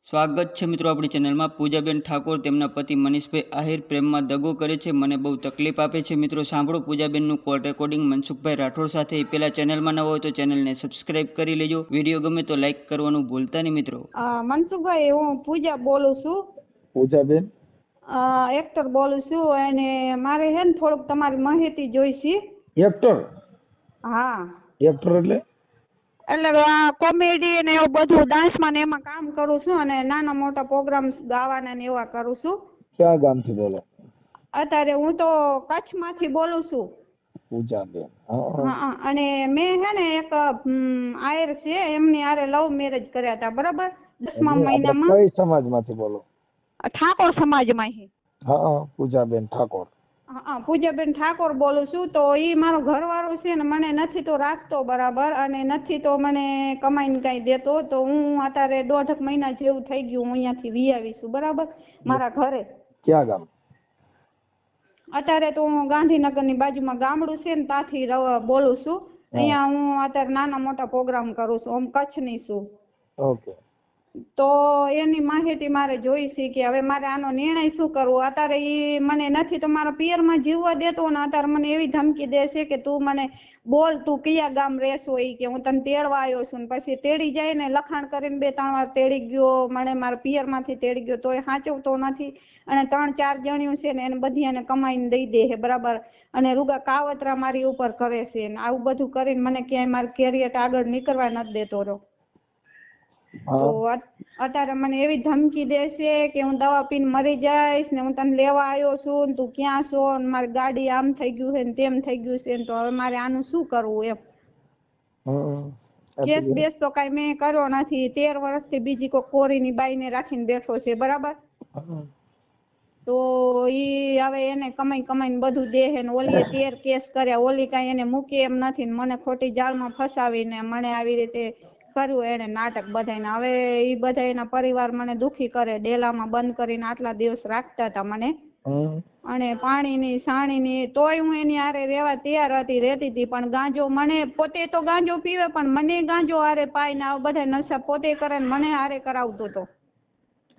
સ્વાગત છે મિત્રો આપણી ચેનલમાં। પૂજાબેન ઠાકોર તેમના પતિ મનીષભાઈ આહિર પ્રેમમાં દગો કરે છે, મને બહુ તકલીફ આપે છે। મિત્રો સાંભળો પૂજાબેનનું કોલ રેકોર્ડિંગ મનસુખભાઈ રાઠોડ સાથે। પહેલા ચેનલમાં ન હોય તો ચેનલને સબસ્ક્રાઇબ કરી લેજો, વિડીયો ગમે તો લાઈક કરવાનું ભૂલતા નહીં મિત્રો। મનસુખભાઈ, હું પૂજા બોલું છું। પૂજાબેન એક્ટર બોલું છું અને મારે હે ને થોડુંક તમારી માહિતી જોઈશે। એક્ટર? હા, એક્ટર એટલે કોમેડી ને એવું બધું, ડાન્સમાં ને એમાં કામ કરું છું અને નાના મોટા પ્રોગ્રામ્સ ગાવાના ને એવા કરું છું। ક્યાં ગામથી બોલો? અત્યારે હું તો કચ્છમાંથી બોલું છું। પૂજાબેન? હા, અને મેં હે ને એક આયર છે, એમની હારે લવ મેરેજ કર્યા હતા, બરાબર? 10મા મહિનામાં। કઈ સમાજમાંથી બોલો? ઠાકોર સમાજમાં છે। હા, પૂજાબેન ઠાકોર। હા, પૂજાબેન ઠાકોર બોલું છું। તો એ મારો ઘરવાળો છે ને મને નથી તો રાખતો બરાબર, અને નથી તો મને કમાઈને કાંઈ દેતો। તો હું અત્યારે 1.5 મહિના જેવું થઈ ગયું હું અહીંયાથી વી આવી છું, બરાબર, મારા ઘરે। ક્યાં ગામ? અત્યારે તો હું ગાંધીનગરની બાજુમાં ગામડું છે ને ત્યાંથી બોલું છું। અહીંયા હું અત્યારે નાના મોટા પ્રોગ્રામ કરું છું, હું કચ્છની છું। ઓકે, તો એની માહિતી મારે જોઈ છે કે હવે મારે આનો નિર્ણય શું કરવો। અત્યારે એ મને નથી તો મારા પિયરમાં જીવવા દેતો ને અત્યારે મને એવી ધમકી દે છે કે તું મને બોલ, તું કયા ગામ રહેશો, એ કે હું તને તેડવા આવ્યો છું। ને પછી તેડી જાય ને લખાણ કરીને 2-3 વાર તેડી ગયો, મને મારા પિયરમાંથી તેડી ગયો, તો એ સાચવતો નથી। અને 3-4 જણ્યું છે ને એને બધી એને કમાઈને દઈ દે છે, બરાબર, અને રૂગા કાવતરા મારી ઉપર કરે છે ને આવું બધું કરીને મને ક્યાંય મારું કેરિયર આગળ નીકળવા નથી દેતો રહ્યો। તો અત્યારે મને એવી ધમકી દે છે કે હું દવા પીને મરી જઈશ ને હું તને લેવા આવ્યો છું ને તું ક્યાં છો, ને મારી ગાડી આમ થઈ ગયું છે ને તેમ થઈ ગયું છે, તો હવે મારે આનું શું કરવું એમ। કેસ બેસ તો કઈ મેં કર્યો નથી, 13 વર્ષથી બીજી કોઈ કોરીની બાઈને રાખીને બેઠો છે, બરાબર। તો ઈ હવે એને કમાઈને બધું દે છે ને ઓલીએ 13 કેસ કર્યા, ઓલી કાંઈ એને મૂકે એમ નથી ને મને ખોટી જાળમાં ફસાવીને મને આવી રીતે કર્યું એને નાટક બધાને। હવે એ બધા એના પરિવાર મને દુખી કરે, ડેલામાં બંધ કરીને આટલા દિવસ રાખતા હતા મને, અને પાણીની સાણીની, તોય હું એની હારે રહેવા તૈયાર હતી, રહેતી હતી। પણ ગાંજો મને પોતે તો ગાંજો પીવે પણ મને ગાંજો હારે પાઈને આ બધા નશા પોતે કરે ને મને હારે કરાવતો હતો।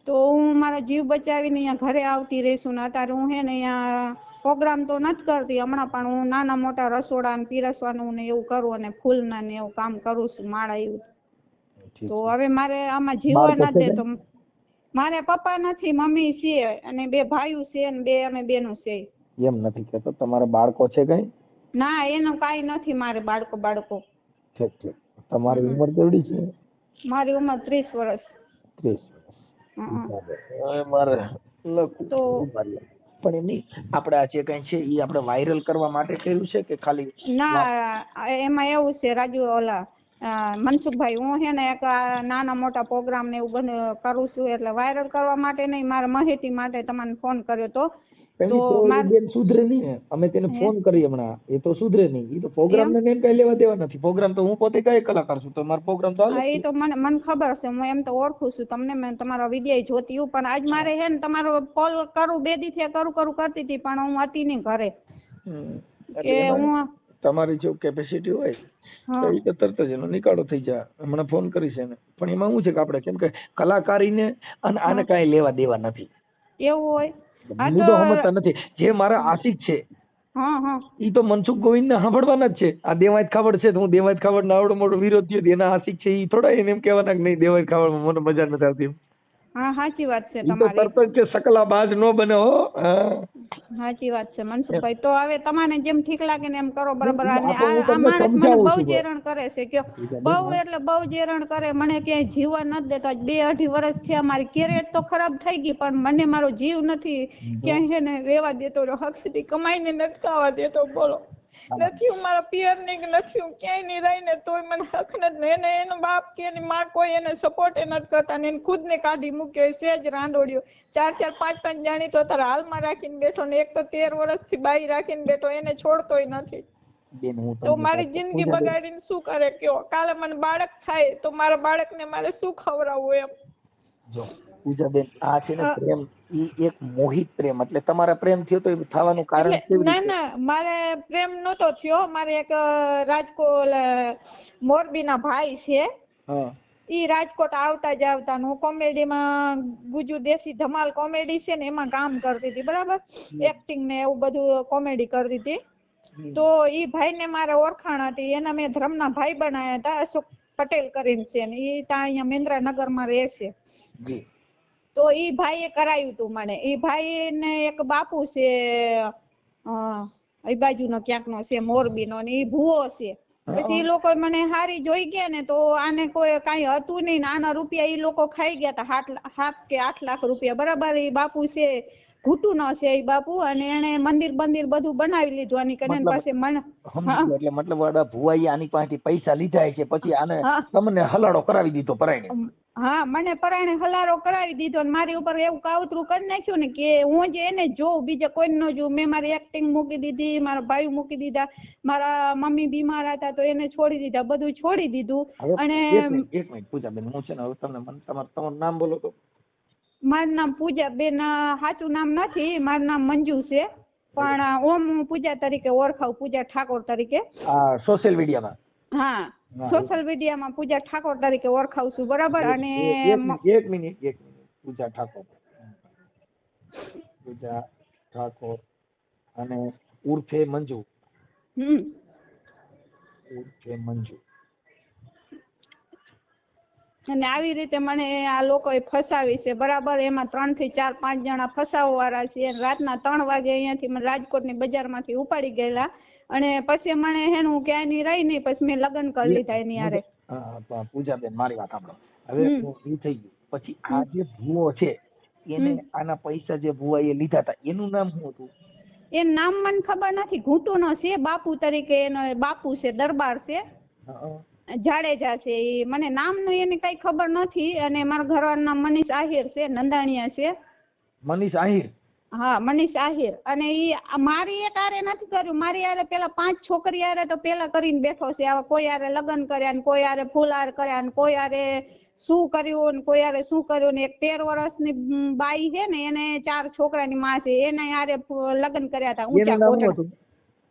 તો હું મારા જીવ બચાવીને અહીંયા ઘરે આવતી રહીશું ને અત્યારે હું હે ને અહીંયા પ્રોગ્રામ તો નથી કરતી હમણાં, પણ હું નાના મોટા રસોડા ને પીરસવાનું ને એવું કરું અને ફૂલના ને એવું કામ કરું છું, માળા એવું। તો હવે મારે આમાં જીવવા ના દે તો મારે પપ્પા નથી, મમ્મી છે અને 2 ભાઈઓ છે ને 2 અમે બેનો છે। એમ નથી કહેતો, તમારા બાળકો છે કઈ? ના, એનું કાંઈ નથી મારે બાળકો। ઠીક ઠીક, તમારી ઉંમર કેવડી છે? મારી ઉંમર 30 વર્ષ। 30 વર્ષ। મારે તો પણ એમની આપણે આ જે કઈ છે એ આપણે વાયરલ કરવા માટે કર્યું છે કે ખાલી? ના, એમાં એવું છે રાજુ, ઓલા મનસુખભાઈ, હું છે ને એક નાના મોટા પ્રોગ્રામ ને એવું બધું કરું છું, એટલે વાયરલ કરવા માટે નહીં, મારા માહિતી માટે તમને ફોન કર્યો તો બેન સુધરે નહીં, અમે તેને ફોન કરી હમણાં, એ તો સુધરે નહીં, એ તો પ્રોગ્રામ ને કઈ લેવા દેવા નથી। પ્રોગ્રામ તો હું પોતે કઈ કલાકાર છું, તો મારો પ્રોગ્રામ તો એ તો મને ખબર છે, હું એમ તો ઓળખું છું તમને, મેં તમારો વિડીયો જોતી હું, પણ આજ મારે છે ને તમારો કોલ કરું 2 દી થી કરું કરતી હતી પણ હું હતી નહીં ઘરે, કે હું તમારી જો કેપેસિટી હોય તો એ તો તરત જ એનો નિકાળો થઈ જાય। હમણાં ફોન કરીશ એને, પણ એમાં શું છે કે આપણે કેમ કે કલાકારીને અને આને કાંઈ લેવા દેવા નથી, એવું હોય હું તો સમજતા નથી। જે મારા આશિક છે ઈ તો મનસુખ ગોવિંદ ને સાંભળવાના જ છે। આ દેવાયત ખાવડ છે તો હું દેવાયત ખાવડ નો આવડો મોટો વિરોધ થયો, એના આશિક છે ઈ થોડા એને એમ કહેવાના કે નહીં દેવાયત ખાવડ મને મજા નથી આવતી। હા, સાચી વાત છે તમારી, તો તરત જ સકલા બાજ નો બને હો। સાચી વાત છે મનસુખભાઈ, તો હવે તમારે જેમ ઠીક લાગે ને એમ કરો, બરાબર। અને આ માણસ મને બહુ જ હેરાન કરે છે, કે બહુ એટલે બહુ જ હેરાન કરે, મને ક્યાંય જીવવા નથી દેતા। 2-2.5 વર્ષ થયા, મારી કેરિયર તો ખરાબ થઈ ગઈ પણ મને મારો જીવ નથી ક્યાંય છે ને રહેવા દેતો, હક સુધી કમાઈને નથી ખાવા દેતો, બોલો। નથી હું મારા પિયર ની કે નથી હું ક્યાંય નહીં રહી ને તોય મને હક નથી, એને એનો બાપ કે એની માં કોઈ એને સપોર્ટ નથી કરતા, ને એને ખુદ ને કાઢી મૂક્યો, સેજ રાંડોડ્યો, 4-4, 5-5 જાણી તો તારે હાલમાં રાખીને બેઠો ને એક તો 13 વર્ષથી બાઈ રાખીને બેઠો, એને છોડતોય નથી। તો મારી જિંદગી બગાડીને શું કરે કયો? કાલે મને બાળક થાય તો મારા બાળકને મારે શું ખવડાવવું એમ? જો પૂજાબેન, આ છે ને પ્રેમ, ઈ એક મોહિત પ્રેમ, એટલે તમારા પ્રેમ થયો તો એ થવાનું કારણ કેવી રીતે? ના, મારે પ્રેમ નતો થયો, મારે એક રાજકોટ મોરબીના ભાઈ છે, ઈ રાજકોટ આવતા જ આવતા હું કોમેડીમાં ગુજુ દેશી ધમાલ કોમેડી છે ને એમાં કામ કરતી હતી, બરાબર, એક્ટિંગ ને એવું બધું કોમેડી કરતી હતી. તો ઈ ભાઈને મારે ઓળખાણ હતી, એના મેં ધર્મના ભાઈ બનાવ્યા હતા, અશોક પટેલ કરીને છે ને ઈ ત્યાં અહીંયા મેંદ્રાનગરમાં રહે છે. તો ઈ ભાઈએ કરાયું હતું મને. ઈ ભાઈ ને એક બાપુ છે એ બાજુનો ક્યાંકનો છે મોરબીનો, ને ઈ ભૂવો છે. પછી ઈ લોકો મને હારી જોઈ ગયા ને તો આને કોઈ કાંઈ હતું નહીં ને આના રૂપિયા ઈ લોકો ખાઈ ગયા હતા 7 કે 8 લાખ રૂપિયા, બરાબર. ઈ બાપુ છે ઘૂંટુનો છે ઈ બાપુ, અને એને મંદિર બધું બનાવી લીધું આની કને પાસે. મને એટલે મતલબ આડા ભુવાઈ આની પાસેથી પૈસા લીધા છે, પછી આને તમને હલાડો કરાવી દીધો પરાયણે. હા, મને પરાયણે હલારો કરાવી દીધો ને મારી ઉપર એવું કાવતરું કરી નાખ્યું ને કે હું જે એને જોઉં, બીજા કોઈને ન જોઉં. મેં મારી એક્ટિંગ મૂકી દીધી, મારા ભાઈ મૂકી દીધા, મારા મમ્મી બીમાર હતા તો એને છોડી દીધા, બધું છોડી દીધું. અને એક મિનિટ પૂજાબેન, હું છે ને હવે તમને તમારું નામ બોલો તો. મારું નામ પૂજાબેન, સાચું નામ નથી, મારું નામ મંજુ છે, પણ ઓમ હું પૂજા તરીકે ઓળખાવ, પૂજા ઠાકોર તરીકે. સોશિયલ મીડિયામાં? હા, સોશિયલ મીડિયામાં પૂજા ઠાકોર તરીકે ઓળખાવ છું, બરાબર. અને એક મિનિટ પૂજા ઠાકોર અને ઉર્ફે મંજુ. અને આવી રીતે મને આ લોકોએ ફસાવી છે, બરાબર. એમાં 3 થી 4 5 જણા ફસાવવાળા છે. રાતના 3 વાગે અહીંયાથી મને રાજકોટની બજારમાંથી ઉપાડી ગયેલા, અને પછી મને હેનું ક્યાંય ની રહી નહીં, પછી મેં લગ્ન કરી લીધા એની હારે. પૂજાબેન મારી વાત સાંભળો, હવે એ થઈ ગયું. પછી આ જે ભૂવો છે એને આના પૈસા જે ભૂવાએ લીધા હતા એનું નામ શું હતું? એ નામ મને ખબર નથી, ઘૂંટુનો છે, બાપુ તરીકે એનો બાપુ છે, દરબાર છે, જાડેજા છે. એ મને નામનું એને કઈ ખબર નથી. અને મારા ઘરવાળાનું નામ મનીષ આહિર છે, નંદાણીયા છે. મનીષ આહિર? હા, મનીષ આહિર. અને ઈ મારી એક આરે નથી કર્યું, મારી આરે પેલા 5 છોકરી આરે તો પેલા કરીને બેઠો છે. આવા કોઈ આરે લગ્ન કર્યા ને કોઈ આરે ફૂલહાર કર્યા ને કોઈ આરે શું કર્યું ને કોઈ આરે શું કર્યું ને એક 13 વર્ષની બાઈ છે ને એને 4 છોકરાની માં છે, એને આરે લગ્ન કર્યા હતા ઊંચા કોટડા.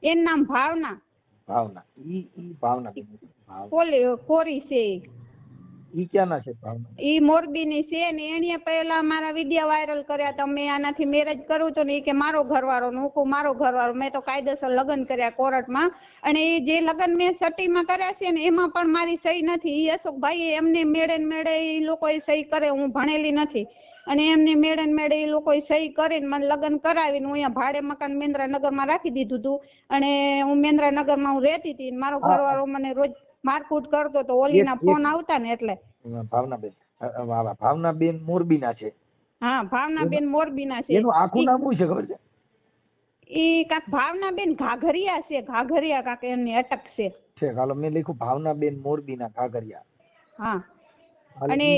એનું નામ ભાવના. કોરી છે. ઈ ક્યાંના છે ભાવના? ઈ મોરબીની છે ને એણે પહેલા મારા વિડિયો વાયરલ કર્યા હતા. મેં આનાથી મેરેજ કરું તો ને ઈ કે મારો ઘરવાળો, હું મારો ઘરવાળો. મેં તો કાયદેસર લગ્ન કર્યા કોર્ટમાં. અને એ જે લગ્ન મેં સટીમાં કર્યા છે ને એમાં પણ મારી સહી નથી. ઈ અશોકભાઈ એમને મેળે એ લોકોએ સહી કરે, હું ભણેલી નથી. અને એમને મેળે એ લોકોએ સહી કરીને મને લગ્ન કરાવીને હું અહીંયા ભાડે મકાન મેંદ્રાનગરમાં રાખી દીધું હતું. અને હું મેંદ્રાનગરમાં હું રહેતી હતી. મારો ઘરવાળો મને રોજ મારકૂટ કરતો તો, ઓલીના ફોન આવતા ને એટલે. ભાવનાબેન મોરબીના છે? હા, ભાવનાબેન મોરબીના છે. એનું આખું નામ શું છે ખબર છે? ઈ કાક ભાવનાબેન ઘાઘરિયા છે, ઘાઘરિયા કાક એમની અટક છે. હાલો મેં લખ્યું ભાવનાબેન મોરબીના ઘાઘરિયા. હા, અને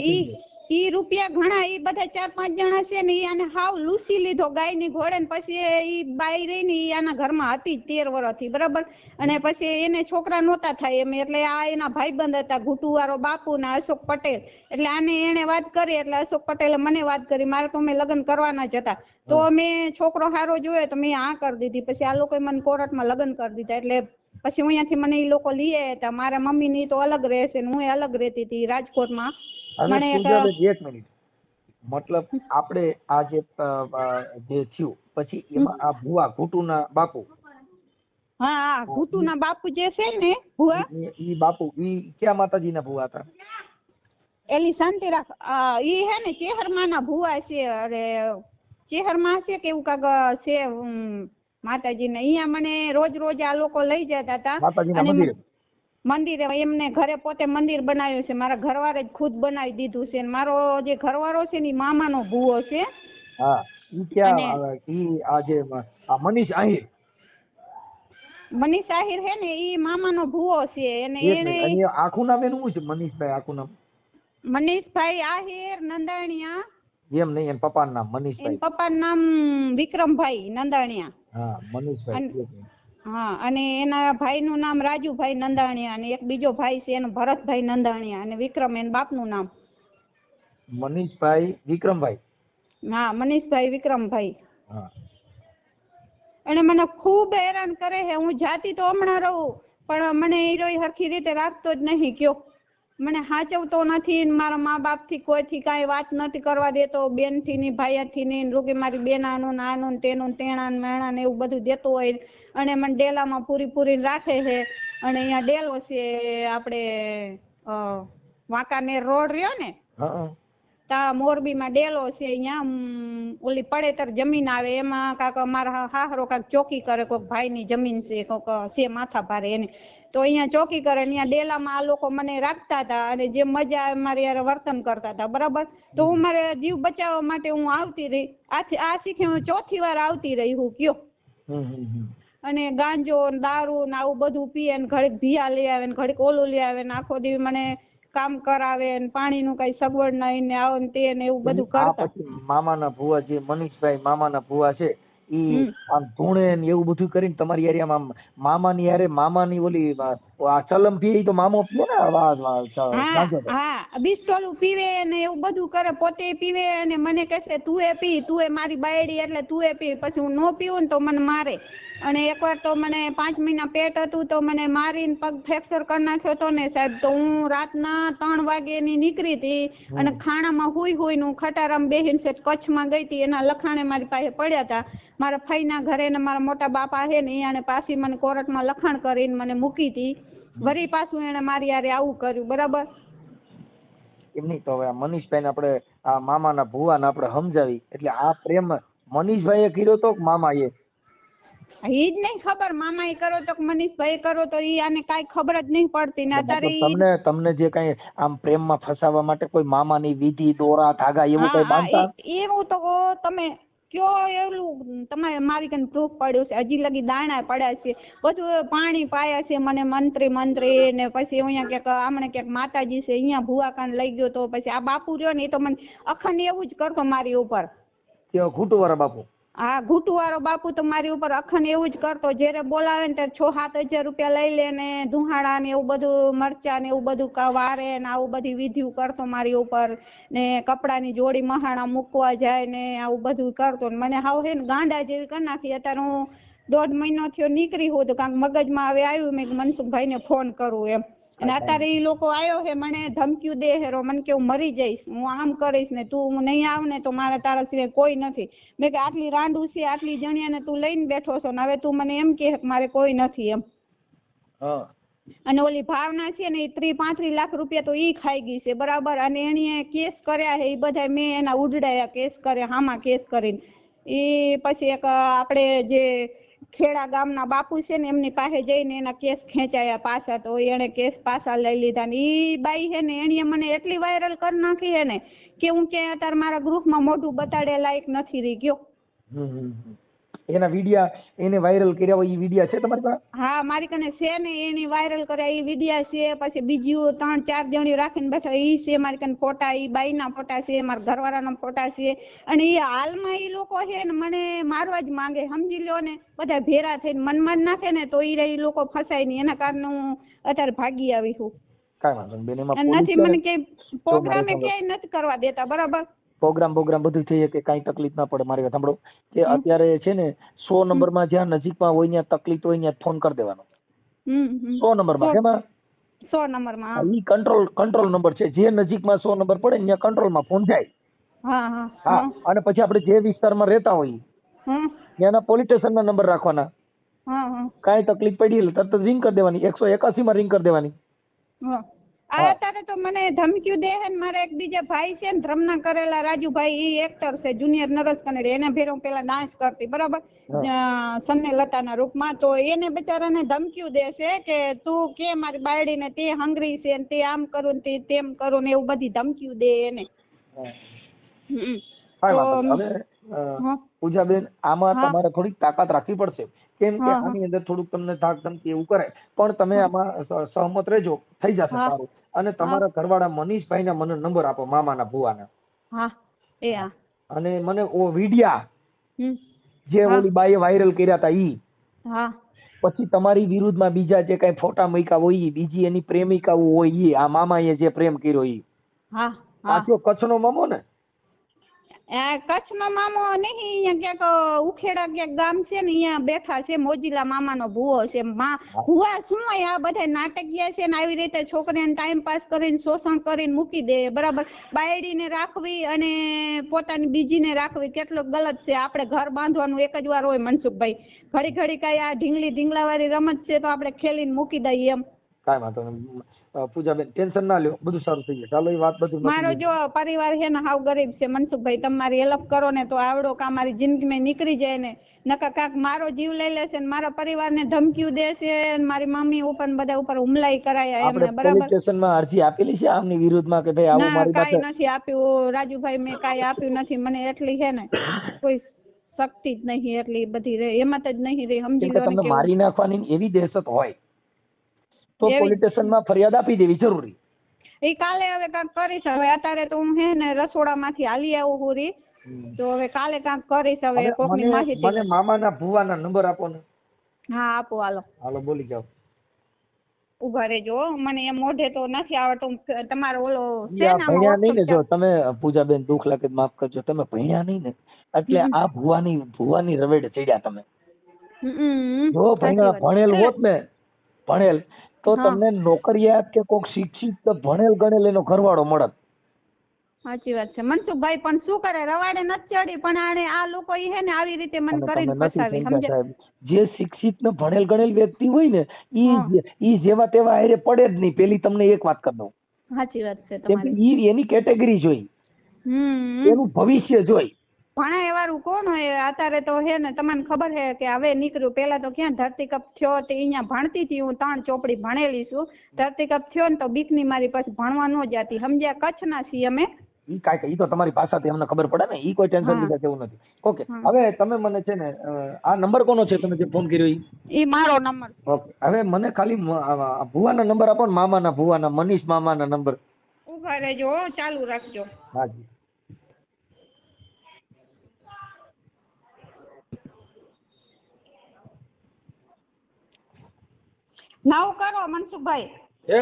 ઈ રૂપિયા ઘણા, ઈ બધા 4-5 જણા છે ને ઈ આને હાવ લૂસી લીધો ગાયની ઘોડે ને. પછી ઈ બાઈ રહી ને ઈ આના ઘરમાં હતી 13 વર્ષથી, બરાબર. અને પછી એને છોકરા નહોતા થાય એમ, એટલે આ એના ભાઈબંધ હતા, ઘૂંટુવાળો બાપુ ને અશોક પટેલ. એટલે આને એને વાત કરી, એટલે અશોક પટેલે મને વાત કરી, મારે તો મેં લગ્ન કરવાના જ હતા. તો મેં છોકરો સારો જોયો તો મેં આ કરી દીધી. પછી આ લોકોએ મને કોર્ટમાં લગ્ન કરી દીધા. એટલે પછી અહીંયાથી મને એ લોકો લઈ આવ્યા હતા. મારા મમ્મી ની તો અલગ રહેશે ને હું અલગ રહેતી હતી રાજકોટમાં. એક મિનિટ, મતલબ આપણે આ જે થયું પછી એમાં આ ભુવા ઘૂંટુના બાપુ? હા, ઘૂંટુના બાપુ જે છે ને ભુવા, ઈ બાપુ ઈ ક્યાં માતાજીના ભુવા હતા? એલી શાંતિ રાખ. ઈ હે ને ચેહરમાના ભુવા છે. અરે ચેહરમાં છે કે એવું કાક છે માતાજીને. અહીંયા મને રોજ આ લોકો લઈ જતા હતા માતાજીના મંદિરે. એમને ઘરે પોતે મંદિર બનાવ્યું છે, મારા ઘરવાળે જ ખુદ બનાવી દીધું છે. મારો જે ઘરવાળો છે ને મામાનો ભૂવો છે. હા, ઈ ક્યાં? ઈ આ જે મનીષ આહિર? મનીષ આહિર હે ને ઈ મામાનો ભૂવો છે. અને એને આખું નામ એનું શું છે? મનીષભાઈ આખું નામ? મનીષભાઈ આહિર નંદાણીયા. એમ નહીં, એના પપ્પાનું નામ મનીષભાઈ? પપ્પાનું નામ વિક્રમભાઈ નંદાણીયા. હા, મનીષભાઈ. હા, અને એના ભાઈનું નામ રાજુભાઈ નંદાણીયા, અને એક બીજો ભાઈ છે એનો ભરતભાઈ નંદાણીયા, અને વિક્રમ એના બાપનું નામ. મનીષભાઈ વિક્રમભાઈ? હા, મનીષભાઈ વિક્રમભાઈ. હા. અને મને ખૂબ હેરાન કરે છે. હું જાતી તો હમણાં રહું પણ મને હીરો હરખી રીતે રાખતો જ નહીં. કયો મને સાચવતો નથી ને મારા મા બાપ થી કોઈથી કાંઈ વાત નથી કરવા દેતો, બેન થી ની ભાઈથી ની રોકે મારી બેનાનું ને આનું ને તેનું ને તેણા ને મેણા ને એવું બધું દેતો હોય અને મને ડેલામાં પૂરી રાખે છે. અને અહીંયા ડેલો છે આપણે વાંકાનેર રોડ રહ્યો ને તા મોરબીમાં ડેલો છે. અહીંયા ઓલી પડેતર જમીન આવે એમાં કાંક મારા હાહરો કાંક ચોકી કરે, કોઈક ભાઈની જમીન છે, કોઈક છે માથા ભારે એને, તો અહીંયા ચોકી કરે. અહીંયા ડેલામાં આ લોકો મને રાખતા હતા અને જે મજા આવે મારી યાર વર્તન કરતા હતા, બરાબર. તો હું મારે જીવ બચાવવા માટે હું આવતી રહી. આ શીખે હું 4થી વાર આવતી રહી હું કયો. અને ગાંજો દારૂ ને આવું બધું પીએ ને ઘડીક ભીયા લઈ આવે ને ઘડીક ઓલું લઈ આવે ને આખો દી મને કામ કરાવે ને પાણીનું કઈ સગવડ નહીં ને આવો ને તે ને એવું બધું કરતા. મામાના ભુવા જે મનીષભાઈ મામાના ભુવા છે ઈ આમ ધૂણે ને એવું બધું કરીને તમારી એરિયામાં મામાની યારે મામાની ઓલી આ ચલમ પીએ તો મામો પીએ ને. હા બિસ્ટોલું પીવે ને એવું બધું કરે, પોતે પીવે અને મને કહેશે તું એ પી, તું એ મારી બાયડી એટલે તું એ પી. પછી હું ન પીવું ને તો મને મારે. અને એકવાર તો મને 5 મહિના પેટ હતું તો મને મારીને પગ ફ્રેક્ચર કરી નાખ્યો હતો ને સાહેબ. તો હું રાતના 3 વાગ્યાની નીકળી હતી અને ખાણામાં હુઈ હું ખટારામાં બેહીને કચ્છમાં ગઈ હતી. એના લખાણે મારી પાસે પડ્યા હતા. મારા ફઈના ઘરે ને મારા મોટા બાપા છે ને એને પાછી મને કોર્ટમાં લખાણ કરીને મને મૂકી હતી. વળી પાછું એને મારી યારે આવું કર્યું, બરાબર. એમ નહીં તો હવે મનીષભાઈ ને આપણે આ મામાના ભુવાને આપણે સમજાવી એટલે આ પ્રેમ મનીષભાઈએ કર્યો તો કે મામાએ? ઈ જ નહીં ખબર, મામાએ કરો તો મનીષભાઈ કરો તો ઈ આને કાંઈ ખબર જ નહીં પડતી ને અત્યારે. તમને જે કાંઈ આમ પ્રેમમાં ફસાવવા માટે કોઈ મામાની વિધિ દોરા ધાગા એવું કઈ બાંધતા? એવું તો તમે કયો એવું તમારે મારી કને પ્રૂફ પડ્યું છે, હજી લગી દાણા પડ્યા છે, બધું પાણી પાયા છે મને મંત્રી ને પછી અહીંયા ક્યાંક આમણે ક્યાંક માતાજી છે અહીંયા ભુવા કાન લઈ ગયો તો પછી આ બાપુ રહ્યો ને એ તો મને અખંડ એવું જ કરતો મારી ઉપર. ઘૂંટુવાળા બાપુ? હા ઘૂંટુવાળો બાપુ તો મારી ઉપર અખંડ એવું જ કરતો. જ્યારે બોલાવે ને ત્યારે 6-7 હજાર રૂપિયા લઈ લે ને ધુહાડા ને એવું બધું મરચા ને એવું બધું વારે ને આવું બધી વિધિઓ કરતો મારી ઉપર ને કપડાની જોડી મહાણા મૂકવા જાય ને આવું બધું કરતો. ને મને હાવ હે ને ગાંડા જેવી કરી નાખી. અત્યારે હું 1.5 મહિનો થયો નીકળી હોઉં તો કાંક મગજમાં હવે આવ્યું મેં મનસુખભાઈને ફોન કરું એમ. અને અત્યારે એ લોકો આવ્યો છે મને ધમકીઓ દે હેરો, મને કે હું મરી જઈશ, હું આમ કરીશ ને તું નહીં આવ ને તો મારા તારા સિવાય કોઈ નથી. મેં કે આટલી રાંડું છે આટલી જણિયાને તું લઈને બેઠો છો ને હવે તું મને એમ કે મારે કોઈ નથી એમ. અને ઓલી ભાવના છે ને એ 30-35 લાખ રૂપિયા તો ઈ ખાઈ ગઈ છે, બરાબર. અને એણે કેસ કર્યા છે એ બધા મેં એના ઉડાડ્યા, કેસ કર્યા હામાં કેસ કરીને. એ પછી એક આપણે જે ખેડા ગામના બાપુ છે ને એમની પાસે જઈને એના કેસ ખેંચાયા પાછા, તો એને કેસ પાછા લઈ લીધા. ને એ બાઈ છે ને એણે મને એટલી વાયરલ કરી નાખી છે ને કે હું ક્યાંય અત્યારે મારા ગ્રુપમાં મોઢું બતાડે લાયક નથી રહી ગયો. એના વિડિયા એને વાયરલ કર્યા હોય એ વિડિયા છે તમારી પાસે? હા મારી કને છે ને એની વાયરલ કર્યા એ વિડિયા છે. પછી બીજું 3-4 જણી રાખીને બેઠા એ છે મારી કને ફોટા, એ બાઈના ફોટા છે, મારા ઘરવાળાના ફોટા છે. અને એ હાલમાં એ લોકો છે ને મને મારવા જ માંગે, સમજી લો ને. બધા ભેરા થઈને મનમાં નાખે ને તો એ લોકો ફસાય નહીં. એના કારણે હું અત્યારે ભાગી આવી છું. નથી મને ક્યાંય પ્રોગ્રામે ક્યાંય નથી કરવા દેતા, બરાબર. પ્રોગ્રામ બધું થઈ કે કાંઈ તકલીફ ના પડે. મારી વાત સાંભળો કે અત્યારે છે ને 100 નંબરમાં જ્યાં નજીકમાં હોય ત્યાં તકલીફ હોય ત્યાં ફોન કરી દેવાનો. 100 નંબરમાં કેમાં? 100 નંબરમાં ઈ કંટ્રોલ નંબર છે. જે નજીકમાં 100 નંબર પડે ત્યાં કંટ્રોલમાં ફોન જાય. હા. અને પછી આપણે જે વિસ્તારમાં રહેતા હોઈએ ત્યાંના પોલીસ સ્ટેશનના નંબર રાખવાના. કાંઈ તકલીફ પડી એટલે તરત રિંગ કરી દેવાની, 181 માં રિંગ કરી દેવાની. અત્યારે તો મને ધમકીઓ દે છે. મારા એક બીજા ભાઈ છે ને ધ્રમના કરેલા રાજુભાઈ, એ એક્ટર છે જુનિયર નરેશ કનેડી, એને ભેરો પેલા ડાન્સ કરતી, બરાબર, સન્નેલતાના રૂપમાં. તો એને બિચારાને ધમકીઓ દે છે કે તું કે મારી બાયડીને તે હંગરી છે ને તે આમ કરું ને તેમ કરું ને એવું બધી ધમકીઓ દે એને. પૂજાબેન આમાં તમારે થોડીક તાકાત રાખવી પડશે, કેમ કે આની અંદર થોડુંક તમને ધાક ધમકી એવું કરે, પણ તમે આમાં સહમત રહેજો, થઈ જશે સારું. અને તમારા ઘરવાળા મનીષભાઈ મને નંબર આપો, મામાના ભુવાના. અને મને ઓ વિડિયા જે ઓલી બાઈએ વાયરલ કર્યા હતા ઈ, પછી તમારી વિરુદ્ધમાં બીજા જે કઈ ફોટા મૂક્યા હોય, બીજી એની પ્રેમિકાઓ હોય, આ મામાએ જે પ્રેમ કર્યો ઈ. આ કચ્છનો મામો ને? આ કચ્છનો મામો નહીં, અહીંયા ક્યાંક ઉખેડા ક્યાંક ગામ છે ને અહીંયા બેઠા છે, મોજીલા મામાનો ભૂવો છે. ભૂવા શું આ બધા નાટકીય છે ને આવી રીતે છોકરીને ટાઈમ પાસ કરીને શોષણ કરીને મૂકી દે. બરાબર, બાયડીને રાખવી અને પોતાની બીજીને રાખવી કેટલું ગલત છે. આપણે ઘર બાંધવાનું એક જ વાર હોય મનસુખભાઈ, ઘડી ઘડી કાંઈ આ ઢીંગલાવાળી રમત છે તો આપણે ખેલીને મૂકી દઈએ એમ. કાંઈ વાંધો નહીં પૂજાબેન, ટેન્શન ના લ્યો, બધું સારું થઈ જાય. ચાલો એ વાત બધી મારો જો પરિવાર છે ને હાવ ગરીબ છે મનસુખભાઈ, તમારી હેલ્પ કરો ને તો આવડો કા મારી જિંદગીમાં નીકળી જાય ને, નકર કાંક મારો જીવ લઈ લેશે ને મારા પરિવારને ધમકીઓ દેશે ને મારી મમ્મી ઉપર બધા ઉપર હુમલાઈ કરાયા એમને. બરાબર, પોલીસ સ્ટેશનમાં અરજી આપેલી છે આમની વિરુદ્ધમાં કે ભાઈ આવું મારી પાસે? કાંઈ નથી આપ્યું રાજુભાઈ, મેં કાંઈ આપ્યું નથી. મને એટલી છે ને કોઈ શક્તિ જ નહીં, એટલી બધી હિંમત જ નહીં રહી. સમજી લો તમને મારી નાખવાની એવી દહેશત હોય તો પોલીસ સ્ટેશનમાં ફરિયાદ આપી દેવી જરૂરી. એ કાલે હવે કાંઈક કરીશ. હવે અત્યારે તો હું હે ને રસોડામાંથી હાલી આવું પૂરી, તો હવે કાલે કાંઈક કરીશ. હવે કોકની માહિતી મને મામાના ભુવાના નંબર આપો ને. હા આપો, હાલો બોલી જાઓ. ઉભા રહેજો, મને એ મોઢે તો નથી આવડતું. તમારો ઓલો ભણ્યા નહીં ને, જો તમે પૂજાબેન દુઃખ લાગે માફ કરજો, તમે ભણ્યા નહીં ને એટલે આ ભુવાની રવેડે ચડ્યા તમે. જો ભણેલ હોત ને, ભણેલ તો તમને નોકરિયાત કે કોક શિક્ષિત ભણેલ ગણેલ એનો ઘરવાળો મળત. સાચી વાત છે મનસુખભાઈ, પણ શું કરે રવાડે નથી ચડી, પણ આને આ લોકો ઈ હે ને આવી રીતે મને કરીને ફસાવી. સમજ્યા? જે શિક્ષિત ને ભણેલ ગણેલ વ્યક્તિ હોય ને ઈ જેવા તેવા હારે પડે જ નહીં. પેલી તમને એક વાત કરી દઉં. સાચી વાત છે તમારી. ઈ એની કેટેગરી જોઈ, એનું ભવિષ્ય જોઈ. ભણા એવારું કોણ હોય અત્યારે તો હે ને, તમને ખબર છે કે હવે નીકળ્યું. પેલા તો ક્યાં ધરતીકપ થયો તે અહીંયા ભણતી હતી, હું 3 ચોપડી ભણેલી છું. ધરતીકપ થયો ને તો બીકની મારી પાસે ભણવા ન જતી. સમજ્યા? કચ્છના છીએ અમે. ઈ તો તમારી પાસેથી અમને ખબર પડે ને, ઈ કોઈ ટેન્શન લીધા જેવું નથી. ઓકે, હવે તમે મને છે ને આ નંબર કોનો છે તમે જે ફોન કર્યો ઈ મારો નંબર. ઓકે, હવે મને ખાલી ભુવાના નંબર આપો ને, મામાના ભુવાના, મનીષ મામાના નંબર. ઉભા રહેજો, ચાલુ રાખજો. હાજી. નવ કરો મનસુખભાઈ. હે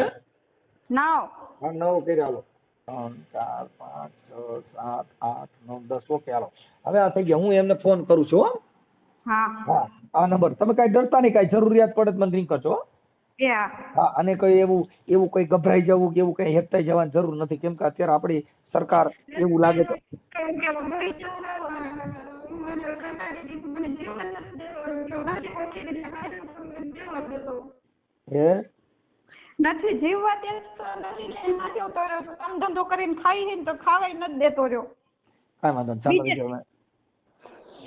9. હા 9 કર્યા. હાલો 3 4 5 6 7 8 9 10. ઓકે હાલો, હવે આ થઈ ગયા. હું એમને ફોન કરું છું. હા, આ નંબર તમે કઈ ડરતા નહીં, કઈ જરૂરિયાત પડે મને રિંગ કરજો. હા, અને કઈ એવું કઈ ગભરાઈ જવું કે એવું કઈ હેપતાઈ જવાની જરૂર નથી, કેમ કે અત્યારે આપણી સરકાર એવું લાગે તો નથી જીવવા દેતો, કામ ધંધો કરીને ખાઈ હે તો ખાવાય નથી દેતો રહ્યો. કાંઈ વાંધો નહીં, ચાલો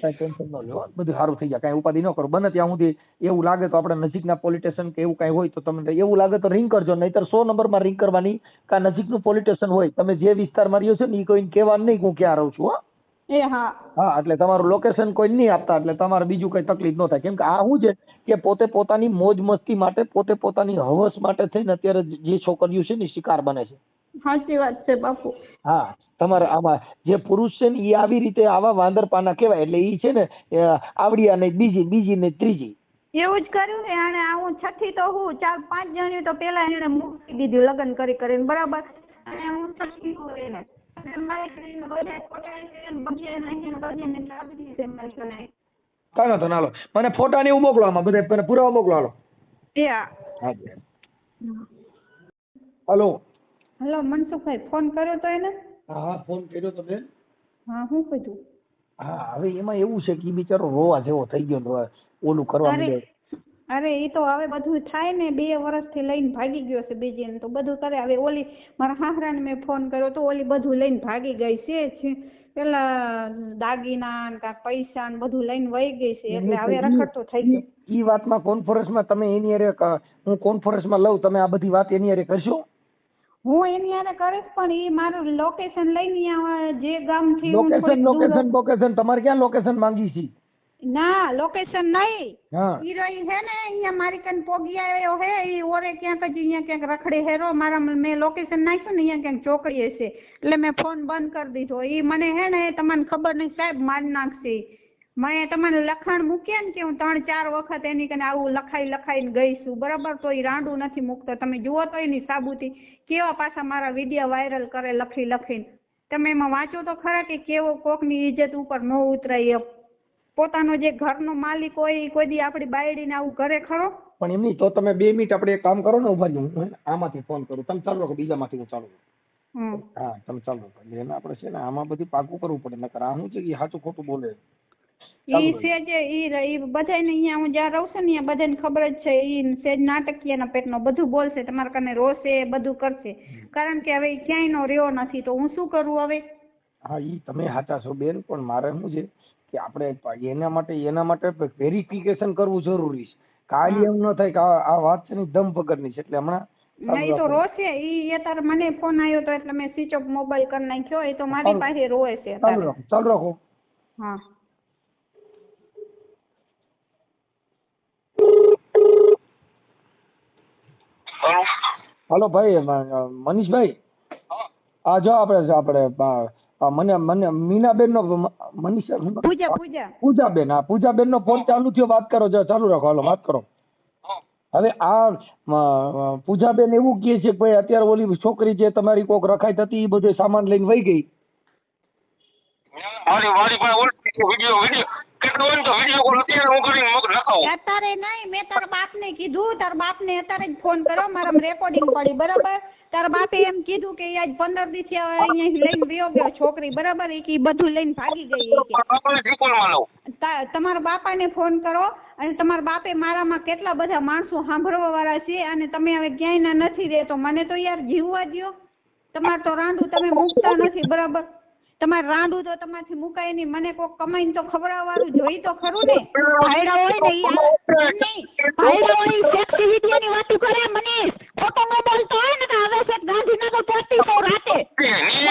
કાંઈ ટેન્શન ન લો, બધું સારું થઈ જાય, કાંઈ ઉપાધિ ન કરો. બને ત્યાં સુધી એવું લાગે તો આપણે નજીકના પોલીસ સ્ટેશન કે એવું કાંઈ હોય તો તમને એવું લાગે તો રિંગ કરજો, નહીતર 100 નંબરમાં રિંગ કરવાની. કા નજીકનું પોલીસ સ્ટેશન હોય, તમે જે વિસ્તારમાં રહ્યો છો ને એ કોઈને કહેવાનું નહીં હું ક્યાં રહું છું. હા, એટલે તમારું લોકેશન કોઈ નહીં આપતા, એટલે તમારે બીજું કઈ તકલીફ ન થાય. કેમ કે આ શું છે કે પોતે પોતાની મોજ મસ્તી માટે, પોતે પોતાની હવસ માટે થઈને અત્યારે જે છોકરીઓ છે ને શિકાર બને છે. સાચી વાત છે બાપુ. હા, તમારે આમાં જે પુરુષ છે ને એ આવી રીતે આવા વાંદરપાના કહેવાય. એટલે એ છે ને આવડિયા ને બીજી ને ત્રીજી એવું જ કર્યું ને આને. હું છઠ્ઠી તો હું 4-5 જણી તો પેલા એને મૂકી દીધી લગ્ન કરીને. બરાબર, અને હું છઠ્ઠી હું એને કાંઈ તો ના લો, મને ફોટા ને એવું મોકલો, આમાં બધા પુરાવા મોકલો. હાલો. હલો મનસુખભાઈ, ફોન કર્યો તો એને? હા, ફોન કર્યો તો બેન. હા, શું કીધું? હા, હવે એમાં એવું છે કે બિચારો રોવા જેવો થઈ ગયો, ઓલું કરવા માંડ્યો. અરે એ તો હવે બધું થાય ને, 2 વર્ષથી લઈને ભાગી ગયો છે બીજી તો બધું કરે. હવે ઓલી મારા હાહરાને મેં ફોન કર્યો તો ઓલી બધું લઈને ભાગી ગઈ છે. પેલા દાગીના ને કાંઈક પૈસા ને બધું લઈને વહી ગઈ છે, એટલે હવે રખડતો થઈ ગયો. ઈ વાતમાં કોન્ફરન્સમાં તમે એની હારે, હું કોન્ફરન્સમાં લઉં, તમે આ બધી વાત એની હારે કરશો? હું એની હારે કરીશ, પણ ઈ મારું લોકેશન લઈને જે ગામ થી લોકેશન તમારે ક્યાં લોકેશન માંગી છે? ના, લોકેશન નહીં. હિરોઈન હે ને અહીંયા મારી કન પોગી આવ્યો હે, ઈ ઓરે ક્યાંક જ અહીંયા ક્યાંક રખડે હેરો. મારા મેં લોકેશન નાખ્યું ને અહીંયા ક્યાંક ચોકડીએ છે, એટલે મેં ફોન બંધ કરી દીધો. ઈ મને હે ને તમને ખબર નહીં સાહેબ મારી નાખશે. મેં તમને લખાણ મૂક્યા ને કે હું 3-4 વખત એની કને આવું લખાઈને ગઈ છું. બરાબર, તો ઈ રાંડું નથી મૂકતો. તમે જુઓ તો એની સાબુતી કેવા પાછા મારા વિડીયો વાયરલ કરે લખીને. તમે એમાં વાંચો તો ખરા કે કેવો કોકની ઇજ્જત ઉપર ન ઉતરાય એમ. પોતાનો જે ઘરનો માલિક હોય એ કોઈ દી આપણી બાયડીને આવું કરે ખરો? પણ એમ નહીં તો તમે 2 મિનિટ આપણે એક કામ કરો ને, ઉભા રહ્યો, હું આમાંથી ફોન કરું, તમે ચાલુ રાખો, બીજામાંથી હું ચાલુ કરું. હા તમે ચાલુ રાખો. એટલે એને આપણે છે ને આમાં બધું પાકું કરવું પડે, નકર આ શું છે કે સાચું ખોટું બોલે. ઈ સેજ ઈ બધાને અહીંયા હું જ્યાં રહું છું ને અહીંયા બધાને ખબર જ છે. ઈ સેજ નાટકીયાના પેટનો બધું બોલશે, તમારા કને રોશે, બધું કરશે. કારણ કે હવે ઈ ક્યાંય નો રહ્યો નથી તો હું શું કરું હવે? હા ઈ તમે સાચા છો બેન, પણ મારે શું છે કે આપણે એના માટે વેરિફિકેશન કરવું જરૂરી છે. કાલે એમ ન થાય કે આ વાત છે ને દમ પકડની છે. એટલે હમણાં નહીં તો રોશે. ઈ અત્યારે મને ફોન આવ્યો તો એટલે મેં સ્વિચ ઓફ મોબાઈલ કરી નાખ્યો. એ તો મારી પાસે રોય છે. ચાલુ રાખો. હા હાલો ભાઈ મનીષભાઈ, આ જો આપણે મને મીનાબેન નો પૂજાબેન, હા પૂજાબેન નો ફોન ચાલુ થયો, વાત કરો. જો ચાલુ રાખો, હાલો વાત કરો. હવે આ પૂજાબેન એવું કહે છે કે ભાઈ અત્યારે ઓલી છોકરી જે તમારી કોક રખાઈ હતી એ બધો સામાન લઈને વહી ગઈ. અત્યારે નહીં, મેં તારા બાપને કીધું, તારા બાપને અત્યારે જ ફોન કર્યો, મારા રેકોર્ડિંગ પડી બરાબર. તારા બાપે એમ કીધું કે આજ 15 દિવસ અહીંયા લઈને વયો ગયો છોકરી બરાબર. એ બધું લઈને ભાગી ગઈ. તમારા બાપાને ફોન કરો અને તમારા બાપે મારામાં કેટલા બધા માણસો સાંભળવા વાળા છે અને તમે હવે ક્યાંય ના નથી રહેતો. મને તો યાર જીવવા દ્યો. તમારે તો રાંડું તમે મૂકતા નથી બરાબર. તમારે રાંડું તો તમારથી મુકાય નહીં. મને કોક કમાઈને તો ખવડાવવાનું જોઈ તો ખરું ને. ભાઈડા હોય ને ભાઈડા હોય સેક્સી વિડિયોની વાતો કરે. મને ખોટો ન બોલતો હોય ને તો હવે છે ગાંધીનગર પહોંચી તો રાતે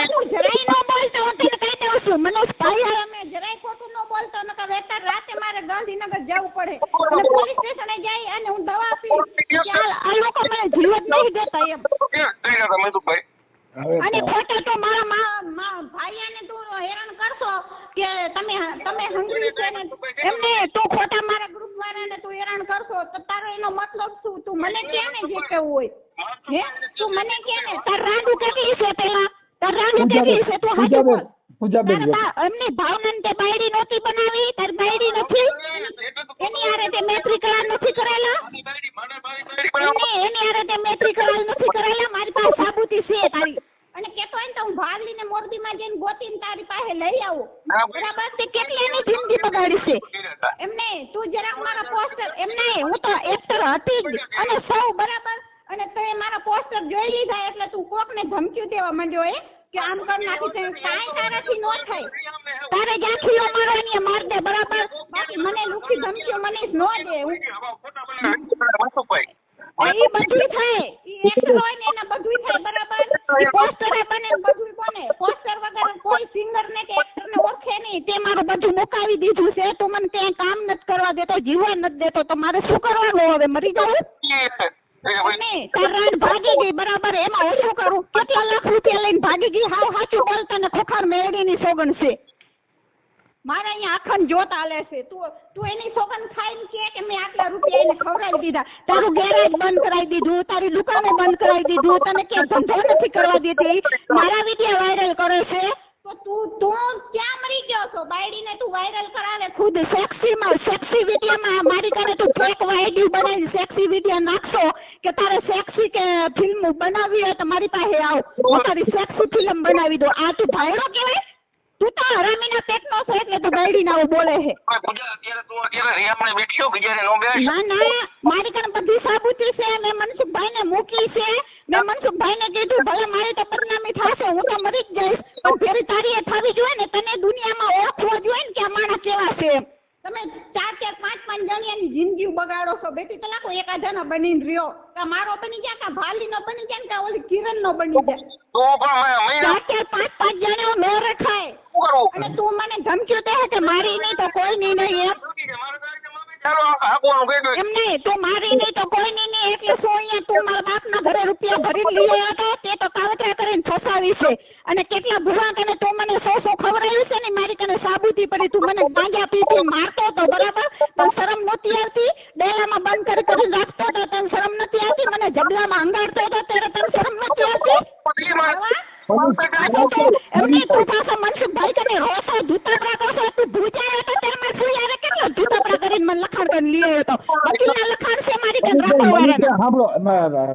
ખોટું જરાય ન બોલતો. હું તને કહી દઉં છું મનોજ ભાઈ, અમે જરાય ખોટું ન બોલતો નકર અત્યારે રાતે મારે ગાંધીનગર જવું પડે અને પોલીસ સ્ટેશને જાય અને હું દવા આપી કે આ લોકો મને જીવ જ નહીં દેતા એમ. અને ખોટા તો મારા ભાઈને તું હેરાન કરશો કે તમે હંગરી છે ને એમને તું ખોટા મારા ગ્રુપ વાળાને તું હેરાન કરશો તો તારો એનો મતલબ શું? તું મને કે ને જે કેવું હોય હે તું મને કે ને તાર રાંડુ કેટલી છે પેલા તાર રાંડુ કેટલી છે તું હાજર બોલ. પૂજાબેન એમની ભાવનાને તે બાયડી નહોતી બનાવી, તાર બાયડી નથી એની હારે તે મૈત્રી કરાર નથી કરેલા, એની હારે તે મૈત્રી કરાર નથી કરેલા. મારી પાસે સાબુતી છે તારી અને કેતો હોય ને તો હું ભાગ લઈને મોરબીમાં જઈને ગોતીને તારી પાસે લઈ આવું બરાબર. તે કેટલી એની જિંદગી બગાડી છે એમને. તું જરાક મારા પોસ્ટર એમને હું તો એક્ટર હતી જ અને સૌ બરાબર. અને તે મારા પોસ્ટર જોઈ લીધા એટલે તું કોકને ધમકી દેવા માંડ્યો એ કે આમ કરી નાખી છે. કાંઈ તારાથી ન થાય. તારે જાખીઓ મારવાની માર દે બરાબર. બાકી મને લુખી ધમકીઓ મને ન દે. એ બધું થાય. એ એક્ટર હોય ને એને બધું થાય બરાબર. એ પોસ્ટર બને બધું બને. પોસ્ટર વગર કોઈ સિંગર ને કે એક્ટર ને ઓળખે નહીં. તે મારે બધું મુકાવી દીધું છે. તું મને ક્યાંય કામ નથી કરવા દેતો, જીવવા નથી દેતો, તો મારે શું કરવાનું હવે? મરી જવું? તાર ભાગી ગઈ બરાબર. એમાં હું શું કરું? કેટલા લાખ રૂપિયા લઈને ભાગી ગઈ. હાવ સાચું બોલતા ને ખોખાર મેળીની સોગન છે. મારે અહીંયા આખન જોત આલે છે. તું એની સોગન ખાઈને કે મેં આટલા રૂપિયા એને ખવડાવી દીધા. તારું ગેરેજ બંધ કરાવી દીધું, તારી દુકાનો બંધ કરાવી દીધું, તને કે ધંધો નથી કરવા દેતી. મારા વિડીયો વાયરલ કરે છે તો તું ક્યાં મરી ગયો છો? બાયડીને તું વાયરલ કરાવે ખુદ સેક્સી વિડીયોમાં મારી કરે તું ફેક વાયડી બનાવી સેક્સી વિડીયો નાખશો કે તારે સેક્સી કે ફિલ્મ બનાવવી હોય તો મારી પાસે આવ, હું તારી સેક્સી ફિલ્મ બનાવી દો. આ તું ભાયડો કહેવાય? તું તો હરામીના પેટનો છે એટલે તું બાયડીને આવું બોલે છે. ના ના મારી કને બધી સાબુતી છે. મેં મનસુખભાઈને મૂકી છે. મેં મનસુખભાઈને કીધું ભલે મારી તો બદનામી થશે, હું તો મરી જ જઈશ, પણ ફેરી તારી એ થવી જોઈએ ને. તને દુનિયામાં ઓળખવો જોઈએ ને કે આ માણસ કેવા છે. તમે 4-4, 5-5 જણિયાની જિંદગી બગાડો છો. બેટી તલાકો એકાધાનો બનીને રહ્યો. કા મારો બની જાય, કા ભાલીનો બની જાય, કા ઓલી કિરણનો બની જાય. 4-4, 5-5 જણિયો નો રખાય. અને તું મને ધમક્યું દે કે મારી નહીં તો કોઈ નહીં એમ નહીં. તું મારી નહીં તો કોઈ નહીં. એટલે શું અહીંયા તું મારા બાપના ઘરે રૂપિયા ભરીને લઈ આવ્યો હતો તે તો કાવતરા કરીને ફસાવી છે. અને કેટલા ભૂવા કને તું મને 100 ખવડાવ્યું છે ને. મારી કને સાબુતી પડી. તું મને ગાંજા પી મારતો હતો બરાબર. તને શરમ નહોતી આવતી? ડેલામાં બંધ કરી રાખતો હતો, તને શરમ નથી આવતી? મને જબલામાં અંગાડતો હતો ત્યારે તને શરમ નથી આવતી? અને તું પાછો મનસુખભાઈ કને રોસો ધૂતપડા કરશો તું ભૂજાયો તો તેમાં શું યાર કેટલો ધૂતપડા કરીને મને લખાણ કરીને લઈ આવ્યો તો વકીલના લખાણ છે મારી કે રાખવાવાળાના સાંભળો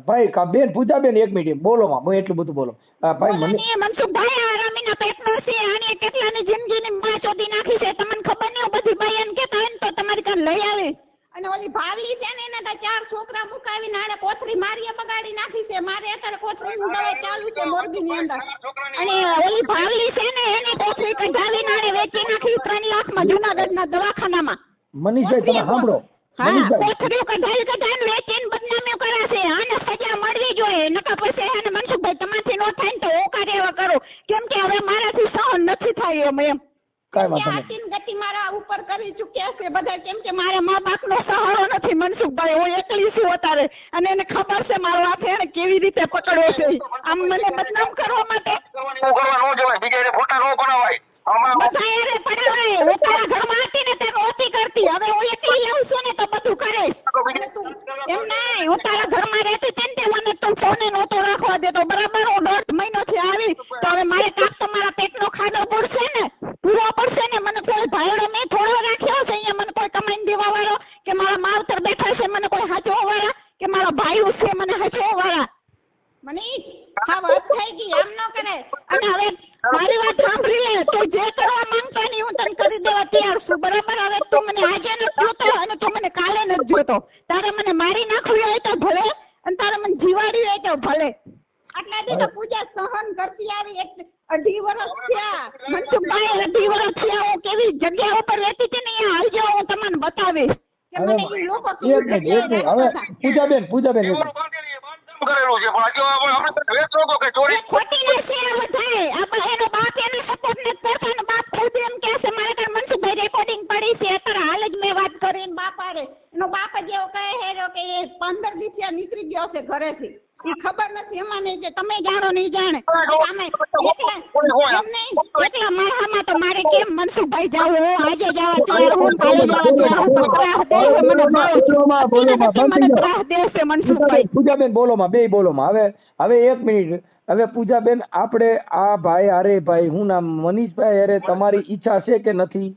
ભાઈ બેન પૂજાબેન 1 મિનિટ બોલો માં હું એટલું બધું બોલો ભાઈ મને મનસુખભાઈ આ રમીના પેટનો છે આને કેટલાની જિંદગીની માં ચોદી નાખી છે તમને ખબર નહીં બધી ભાઈ એમ કહેતા હોય ને તો તમારી કાન લઈ આવે અને ઓલી ભાવલી છે ને એને તો 4 છોકરા મુકાવીને આને કોથળી મારીએ બગાડી નાખી છે મારે અત્યારે કોથળીનું દવા ચાલુ છે મોરબીની અંદર અને ઓલી ભાવલી છે ને એને કોથળી કઢાવીને આને વેચી નાખી 3 લાખમાં જૂનાગઢના દવાખાનામાં મનીષભાઈ તમે સાંભળો હા કોથળીઓ કઢાવીને વેચીને બદનામીઓ કરે છે આને સજા મળવી જોઈએ નકા પછી એને મનસુખભાઈ તમારથી નો થાય ને તો હું કાર્ય કરું કેમ કે હવે મારાથી સહન નથી થાય એમ કાઈ વાત નહીં ગતિ મારા ઉપર કરી ચૂક્યા છે બધા કેમ કે મારા મા બાપનો સહારો નથી મનસુખભાઈ હું એકલી છું અત્યારે અને એને ખબર છે મારો હાથ એને કેવી રીતે પકડ્યો છે આમ મને બદનામ કરવા માટે બધા એને પડાવાય હું તારા ઘરમાં હતી ને તે નહોતી કરતી હવે હું એકલી લઉં છું ને તો બધું કરીશ એમ નહીં હું તારા ઘરમાં રહેતી તેમ તે મને તું ફોને નહોતો રાખવા દેતો બરાબર હું 1.5 મહિનોથી આવી તો હવે મારે કાંક તો મારા પેટનો ખાધો પડશે ને પૂરો પડશે ને મને કોઈ ભાઈડો મેં થોડો રાખ્યો છે અહીંયા મને કોઈ કમાઈને દેવા વાળો કે મારા માવતર બેઠા છે મને કોઈ હાચવા વાળા કે મારા ભાઈઓ છે મને હાચવા વાળા મને હા વાત થઈ ગઈ આમ ન કરે અને હવે મારી વાત સાંભળી લે તું જે કરવા માંગતો ને હું તને કરી દેવા તૈયાર છું બરાબર હવે તું મને આજે નથી જોતો અને તું મને કાલે નથી જોતો તારે મને મારી નાખવી હોય તો ભલે અને તારે મને જીવાડી હોય તો ભલે આટલા દી તો પૂજા સહન કરતી આવી 2.5 વર્ષ થયા મનસુખભાઈ 2.5 વર્ષ થયા હું કેવી જગ્યા ઉપર રહેતી હતી ને અહીંયા હાલજો હું તમને બતાવીશ કે મને એ લોકો હવે પૂજાબેન કરેલું છે પણ હજુ આપણે વેચો તો કે ચોરી ખોટી નથી આ વધારે આ એનો બાપ એને સપોર્ટ નથી કરતો એનો બાપ ખુદ એમ કહે છે મારે કાંઈ મનસુખભાઈ રેકોર્ડિંગ પડી છે અત્યારે હાલ જ મેં વાત કરીને બાપ આરે એનો બાપ જ એવો કહે છે કે એ 15 દિવસ નીકળી ગયો છે ઘરેથી એ ખબર નથી એમાં નહીં જે તમે જાણો નહીં જાણે એટલા મારામાં તો મારે કેમ મનસુખભાઈ જાવું હું આજે જવા તૈયાર હું કાલે જવા તૈયાર મને ત્રાસ દેશે મનસુખભાઈ પૂજાબેન બોલોમાં બે બોલોમાં હવે 1 મિનિટ હવે પૂજાબેન આપણે આ ભાઈ અરે ભાઈ હું નામ મનીષભાઈ અરે તમારી ઈચ્છા છે કે નથી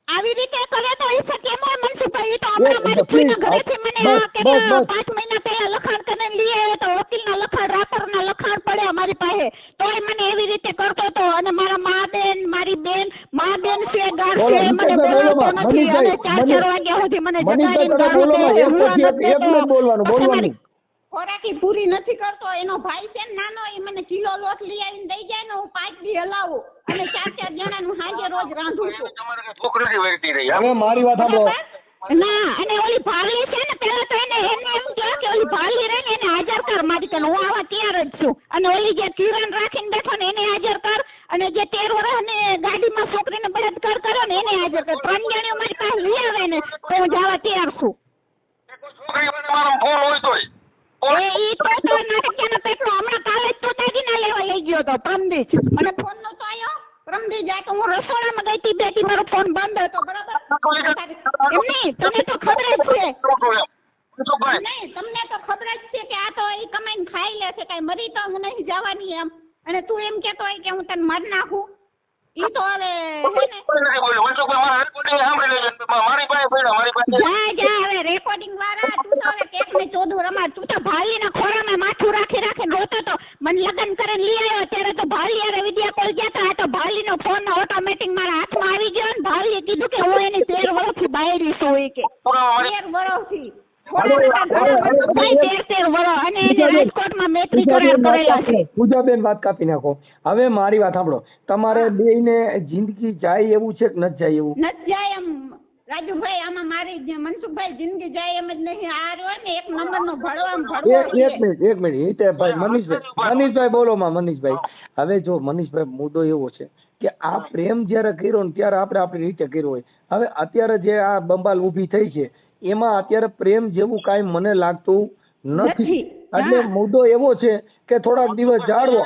આવી રીતે કરે તો ઈચ્છા કેમ હોય મનસુખભાઈ તો હમણાં મારી ફ્રીના ઘરેથી મને કેટલા 5 મહિના પહેલા લખાણ કરીને લઈ આવ્યો તો વકીલના લખાણ રાપરના લખાણ પડ્યા મારી પાસે તોય મને એવી રીતે કરતો હતો અને મારા મારી બેન છે ગાઢ છે મને બોલાવતો નથી અને 4 વાગ્યા સુધી મને જગાડીને બોલવાનું ખોરાકી પૂરી નથી કરતો એનો ભાઈ છે ને નાનો એ મને કિલો લોટ લઈ આવીને દઈ જાય ને હું 5 દી હલાવું અને 4 જણાનું હાજે રોજ રાંધું છું છોકરી વેરતી રહી હવે મારી વાત સાંભળો ના અને ઓલી ભાલી છે ને પેલા તો એને એમ કહ્યું કે ઓલી ભાલી રહે ને એને હાજર કર મારી કને હું આવા તૈયાર જ છું અને ઓલી જે કિરણ રાખીને બેઠો ને એને હાજર કર અને જે 13 વર્ષની ગાડીમાં છોકરીને બળાત્કાર કર્યો ને એને હાજર કર 3 જણીઓ મારી પાસે લઈ આવે ને તો હું જવા તૈયાર છું છોકરી મારો ફોન હોય તોય ઈ તો નાટકીયાનો પેટનો હમણાં કાલે જ તો દાગીના લેવા લઈ ગયો તો પ્રમદી મને ફોન નતો આવ્યો પ્રમદી જાય તો હું રસોડામાં ગઈ હતી બેટી મારો ફોન બંધ હતો બરાબર એમ નહીં તને તો ખબર જ છે નહીં તમને તો ખબર જ છે કે આ તો એ કમાઈને ખાઈ લે છે કઈ મરી તો હું નહીં જવાની એમ અને તું એમ કેતો હોય કે હું તને મારી નાખું ઈ તો હવે જા હવે રેકોર્ડિંગ વાળા તું તો હવે કેક ને ચોદું રમાડ તું તો ભાલીના ખોરામાં માથું રાખી રોતો તો મને લગ્ન કરીને લઈ આવ્યો ત્યારે તો ભાલી અરે વિદ્યા કોલ ગયા હતા તો ભાલીનો ફોન ઓટોમેટિક મારા હાથમાં આવી ગયો ને ભાલીએ કીધું કે હું એની 13 વર્ષથી બાયરી છું એ કે 13 વર્ષથી પૂજાબેન વાત કાપી નાખો હવે મારી વાત સાંભળો તમારે બેયને જિંદગી જાય એવું છે કે ન જાય એવું નથી જાય એમ રાજુભાઈ આમાં મારી મનસુખભાઈ જિંદગી જાય એમ જ નહીં આ રહ્યો ને 1 નંબરનો ભળવા એક મિનિટ ભાઈ મનીષભાઈ બોલો માં મનીષભાઈ હવે જો મનીષભાઈ મુદ્દો એવો છે કે આ પ્રેમ જયારે કર્યો ને ત્યારે આપણે આપણી રીતે કર્યો હોય હવે અત્યારે જે આ બંબાલ ઊભી થઈ છે એમાં અત્યારે પ્રેમ જેવું કાંઈ મને લાગતું નથી એટલે મુદ્દો એવો છે કે થોડાક દિવસ જાળવો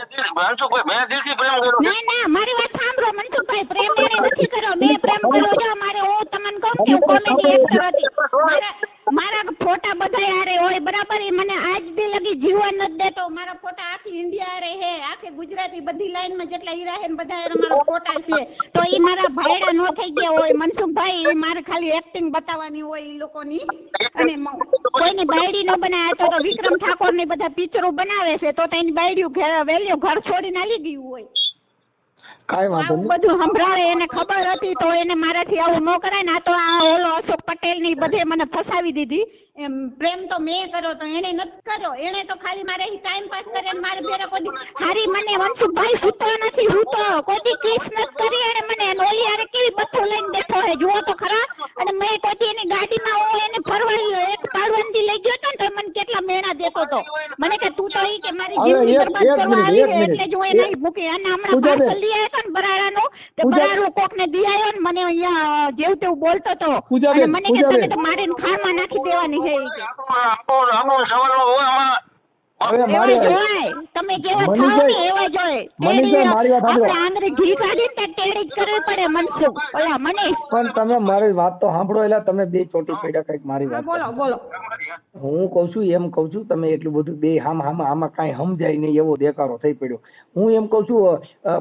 ના મારી વાત સાંભળો મનસુખભાઈ પ્રેમ એને નથી કર્યો મેં પ્રેમ કર્યો જો મારે હું તમને કહું કે કોમેડી એક્ટર હતી મારા ફોટા બધા હારે હોય બરાબર એ મને આજ દી લગી જીવવા નથી દેતો મારા ફોટા આખી ઇન્ડિયા હારે હે આખી ગુજરાતી બધી લાઈનમાં જેટલા હીરા છે ને બધા એના મારા ફોટા છે, તો એ મારા ભાઈડા નો થઈ ગયા હોય મનસુખભાઈ, એ મારે ખાલી એક્ટિંગ બતાવવાની હોય એ લોકોની, અને કોઈની બાયડી ન બનાવે તો વિક્રમ ઠાકોર ની બધા પિક્ચરો બનાવે છે, તો એની બાયડીયું વેલ્યુ ઘર છોડીને આલી ગયું હોય. કાંઈ વાંધો આવું નહીં. બધું સંભળાવે, એને ખબર હતી તો એને મારાથી આવું ન કરાય ને. આ તો આ ઓલો અશોક પટેલ ની બધે મને ફસાવી દીધી. એમ પ્રેમ તો મેં કર્યો તો એને નથી કર્યો, એને તો ખાલી મારે ટાઈમ પાસ કરે, મારે ભેરા કોઈ હારી મને મનસુખભાઈ સૂતો નથી, સૂતો કોઈ કિસ નથી કરી એને મને. ઓલી હારે કેવી બથ્થું લઈને બેઠો હે જુઓ તો ખરા. અને મેં કોઈ એની ગાડીમાં હું એને ફરવા એક પાડવાનથી લઈ ગયો તો ને તો મને કેટલા મેણા દેતો હતો. મને કે તું તો ઈ કે મારી જિંદગી બરબાદ કરવા આવી છે એટલે જો એને મૂકી. અને હમણાં પાર્સલ લઈ આવ્યો ને બરાડાનું, તે બરાડું કોકને દી આવ્યો ને મને અહીંયા જેવું તેવું બોલતો હતો, અને મને કે તમે તો મારીને ખારમાં નાખી દેવાની છે. હવે મારી તમે જેવા થાઓ ને એવા જોઈએ. મનીષભાઈ મારી વાત સાંભળો. આપણે આંધળી ઘી કાઢીને તો ટેડી જ કરવી પડે મનસુખ. ઓલા મનીષ પણ તમે મારી વાત તો સાંભળો, એટલે તમે બે ચોટી પડ્યા કઈક મારી વાત. બોલો બોલો. હું કઉ છું એમ કઉ છું, તમે એટલું બધું બે આમાં કાંઈ સમજાય નહીં એવો દેખાડો થઈ પડ્યો. હું એમ કઉ છું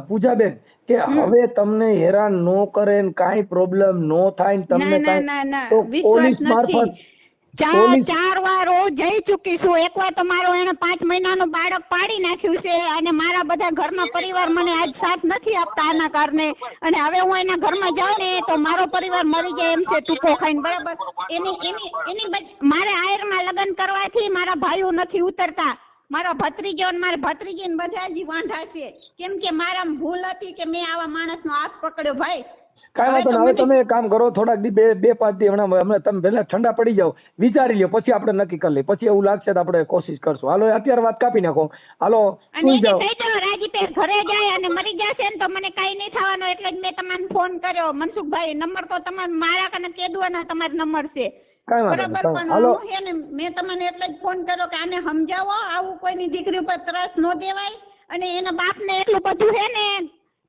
પૂજાબેન કે હવે તમને હેરાન ન કરે ને કાંઈ પ્રોબ્લેમ ન થાય ને તમને કાંઈ, તો પોલીસ મારફત ચાર વાર હું જઈ ચૂકી છું. એકવાર તો મારો એને 5 મહિનાનું બાળક પાડી નાખ્યું છે, અને મારા બધા ઘરના પરિવાર મને આજ સાથ નથી આપતા આના કારણે. અને હવે હું એના ઘરમાં જાઉં ને તો મારો પરિવાર મરી જાય એમ છે ટૂંકો ખાઈને, બરાબર. એની મારે આયરમાં લગ્ન કરવાથી મારા ભાઈઓ નથી ઉતરતા. મારા ભત્રીજો ને મારા ભત્રીજી ને બધા જ વાંધા છે, કેમ કે મારા ભૂલ હતી કે મેં આવા માણસનો હાથ પકડ્યો. ભાઈ કાંઈ વાંધો નહીં. હવે તમે એક કામ કરો, થોડાક દી બે પાંચ દી હમણાં તમે પહેલા ઠંડા પડી જાઓ, વિચારી લ્યો, પછી આપણે નક્કી કરી લઈએ. પછી એવું લાગશે તો આપણે કોશિશ કરશું. હાલો અત્યારે વાત કાપી નાખો, હાલો સુઈ જાઓ. રાજીપે ઘરે જાય અને મરી જશે ને તો મને કઈ નહીં થવાનું, એટલે જ મેં તમને ફોન કર્યો. મનસુખભાઈ નંબર તો તમારે મારા કને કેદવાનો તમારો નંબર છે, બરાબર. પણ હું છે ને મેં તમને એટલે જ ફોન કર્યો કે આને સમજાવો, આવું કોઈની દીકરી ઉપર ત્રાસ ન દેવાય. અને એના બાપને એટલું બધું છે ને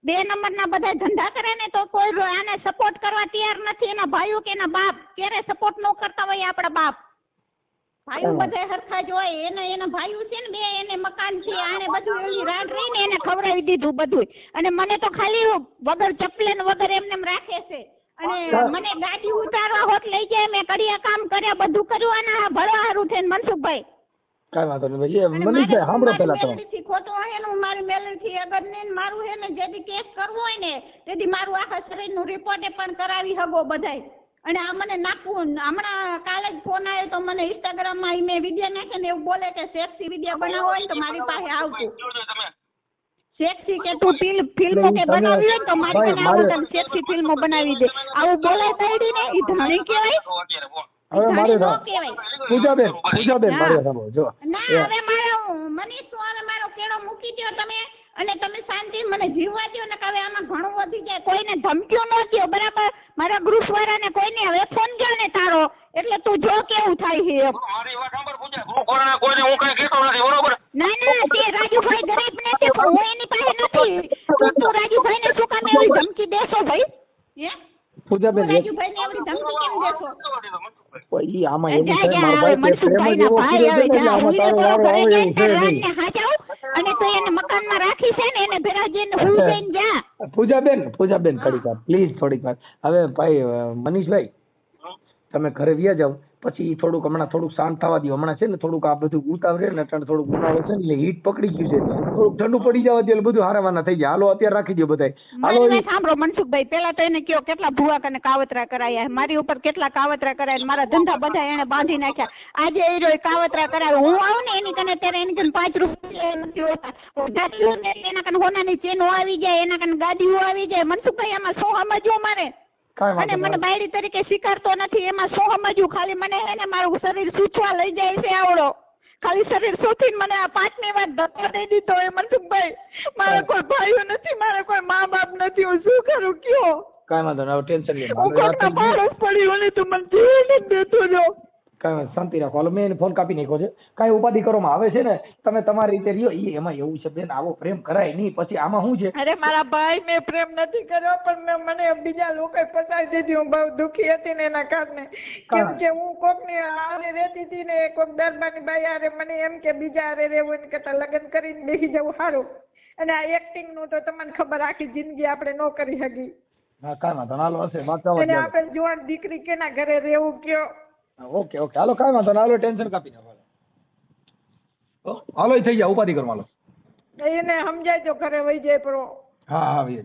2 નંબરના બધા ધંધા કરે ને તો કોઈ આને સપોર્ટ કરવા તૈયાર નથી. એના ભાઈઓ કે એના બાપ ક્યારે સપોર્ટ ન કરતા હોય આપણા બાપ. ભાઈઓ બધા સરખા જ હોય. એના ભાઈઓ છે ને 2, એને મકાન છે, આને બધું એવી રાડ રહીને એને ખવડાવી દીધું બધું. અને મને તો ખાલી વગર ચપલે ને વગર એમને રાખે છે. અને મને ગાડી ઉતારવા હોત લઈ જાય, મેં કડિયા કામ કર્યા, બધું કર્યું. આના ભરવા હારું થઈને મનસુખભાઈ કાંઈ વાંધો નહીં ભાઈ. મનીષભાઈ સાંભળો પેલા તમે ખોટું હે ને મારી મેલેથી અગર ને મારું હે ને જેથી કેસ કરવો હોય ને તેથી મારું આખા શરીરનું રિપોર્ટ પણ કરાવી હગો બધાય. અને આ મને નાખવું, હમણાં કાલે જ ફોન આવ્યો તો મને ઇન્સ્ટાગ્રામમાં મેં વિડીયો નાખે ને એવું બોલે કે સેક્સી વિડીયો બનાવવો હોય તો મારી પાસે આવતું. સેક્સી કે તું ફિલ્મો કે બનાવી હોય તો મારી પાસે આવો તો સેક્સી ફિલ્મો બનાવી દે. આવું બોલે તૈડી ને એ ધણી કહેવાય. હવે મારે પૂજાબેન મારે સાંભળો જો ના, હવે મારો મનીષ હવે મારો કેળો મૂકી દો તમે, અને તમે શાંતિ મને જીવવા દો ને. હવે આમાં ઘણું વધી જાય. કોઈને ધમકીઓ ન દો, બરાબર. મારા ગ્રુપ વાળાને કોઈને હવે ફોન ગયો ને તારો એટલે તું જો કેવું થાય છે. મારી વાત સાંભળ પૂજા, ગ્રુપ વાળાને કોઈને હું કઈ કહેતો નથી, બરોબર. ના તે રાજુભાઈ ગરીબ નથી, હું એની પાસે નથી. તું રાજુભાઈને શું કામ એવી ધમકી દેશો ભાઈ? હે પૂજાબેન રાજુભાઈને એવી ધમકી કેમ દેશો? ઈ આમાં એવું છે મારા ભાઈ પ્રેમ જ એવો કર્યો છે ને આમાં તારો વારો આવે એવું છે નહીં. અને તો એને મકાનમાં રાખી છે ને એને ભેરા જઈને હું જઈને જા. પૂજાબેન થોડીક વાર પ્લીઝ, થોડીક વાર. હવે ભાઈ મનીષભાઈ તમે ઘરે વ્યા જાવ, પછી હમણાં થોડુંક શાંત થવા દો. હમણાં છે ને થોડુંક આ બધું ઉતાવ રહે ને થોડુંક ઉનાળો છે ને એટલે હીટ પકડી ગયું છે, થોડુંક ઠંડુ પડી જવા દે એટલે બધું હારાવાના થઈ જાય. હાલો અત્યારે રાખી દો બધાય. હાલો સાંભળો મનસુખભાઈ, પેલા તો એને કયો કેટલા ભૂવા કને કાવતરા કરાયા, મારી ઉપર કેટલા કાવતરા કરાયા, મારા ધંધા બધા એને બાંધી નાખ્યા. આજે એ રોય કાવતરા કરાવે, હું આવું ને એની કને ત્યારે એની કને 5 રૂપિયા નથી હોતા. એના કને હોનાની ચેનો આવી જાય, એના કને ગાડીઓ આવી જાય. મનસુખભાઈ એમાં શું સમજવું મારે? અને મને બાયડી તરીકે સ્વીકારતો નથી, એમાં શું સમજવું? ખાલી મને એને મારું શરીર સૂચવા લઈ જાય છે આવડો. ખાલી શરીર સૂચીને મને આ 5મી વાર ધક્કો દઈ દીધો એ મનસુખભાઈ. મારે કોઈ ભાઈઓ નથી, મારે કોઈ મા બાપ નથી, હું શું કરું કયો? કાંઈ વાંધો નહીં, ટેન્શન લે. હું કોકના પાડોશ પડી હોને તું મને જીવ નથી દેતો જો. કાંઈ શાંતિ રાખો. હાલો મેં એને ફોન કાપી નાખ્યો છે. કાંઈ ઉપાધિ કરવામાં આવે છે ને તમે તમારી રીતે રહ્યો. એમાં એવું છે બેન, આવો પ્રેમ કરાય નહીં. પછી આમાં શું છે? અરે મારા ભાઈ મેં પ્રેમ નથી કર્યો, પણ મને બીજા લોકોએ ફસાવી દીધી. હું બહુ દુઃખી હતી ને એના કારણે. કેમ કે હું કોકની હારે રહેતી હતી ને કોક દરબારની બાઈ હારે મને એમ કે બીજા હારે રહેવું એને કરતા લગ્ન કરીને બેસી જવું સારું. અને આ એક્ટિંગ નું તો તમને ખબર આખી જિંદગી આપણે ન કરી શકી. હા કાંઈ વાંધો નહીં, હાલો હશે વાત કરવા અને જ આપણે જોડ દીકરી કેના ઘરે રહેવું કયો. ઓકે ઓકે હાલો કાંઈ વાંધો નહીં, હાલો ટેન્શન કાપી નાખો. હાલો એ થઈ ગયા, ઉપાધિ કરો હાલો. એને સમજાય તો ઘરે વહી જાય પણ હા હા ભાઈ.